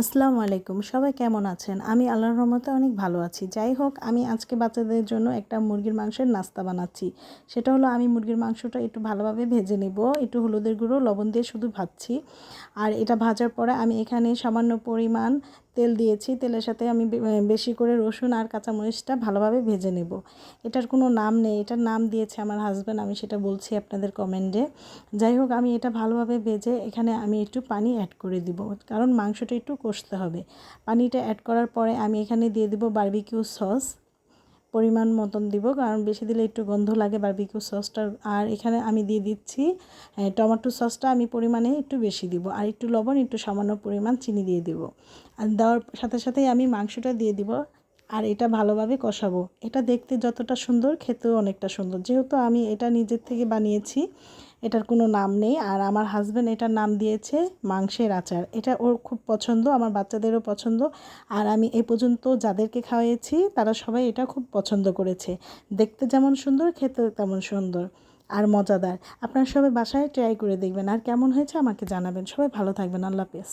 আসসালামু আলাইকুম, সবাই কেমন আছেন? আমি আল্লাহর রহমতে অনেক ভালো আছি। যাই হোক, আমি আজকে বাচ্চাদের জন্য একটা মুরগির মাংসের নাস্তা বানাচ্ছি। সেটা হলো, আমি মুরগির মাংসটা একটু ভালোভাবে ভেজে নেব। একটু হলুদের গুঁড়ো, লবণ দিয়ে শুধু ভাজছি। আর এটা ভাজার পরে আমি এখানে সামান্য পরিমাণ তেল দিয়েছি। তেলের সাথে আমি বেশি করে রসুন আর কাঁচামরিচটা ভালোভাবে ভেজে নেব। এটার কোনো নাম নেই, এটার নাম দিয়েছে আমার হাজব্যান্ড, আমি সেটা বলছি আপনাদের কমেন্টে। যাই হোক, আমি এটা ভালোভাবে ভেজে এখানে আমি একটু পানি অ্যাড করে দিব, কারণ মাংসটা একটু কষতে হবে। পানিটা অ্যাড করার পরে আমি এখানে দিয়ে দিব বারবিকিউ সস, পরিমাণ মতন দিব, কারণ বেশি দিলে একটু গন্ধ লাগে বারবিকিউ সসটা। আর এখানে আমি দিয়ে দিচ্ছি টমেটো সসটা, আমি পরিমাণে একটু বেশি দিব। আর একটু লবণ, একটু সামান্য পরিমাণ চিনি দিয়ে দিব। আর দেওয়ার সাথে সাথেই আমি মাংসটা দিয়ে দিব। আর এটা ভালোভাবে কষাবো। এটা দেখতে যতটা সুন্দর, খেতেও অনেকটা সুন্দর। যেহেতু আমি এটা নিজের থেকে বানিয়েছি, এটার কোনো নাম নেই। আর আমার হাজব্যান্ড এটার নাম দিয়েছে মাংসের আচার। এটা ওর খুব পছন্দ, আমার বাচ্চাদেরও পছন্দ। আর আমি এ পর্যন্ত যাদেরকে খাওয়াইছি তারা সবাই এটা খুব পছন্দ করেছে। দেখতে যেমন সুন্দর, খেতেও তেমন সুন্দর আর মজাদার। আপনারা সবাই বাসায় ট্রাই করে দেখবেন, আর কেমন হয়েছে আমাকে জানাবেন। সবাই ভালো থাকবেন। আল্লাহ হাফেজ।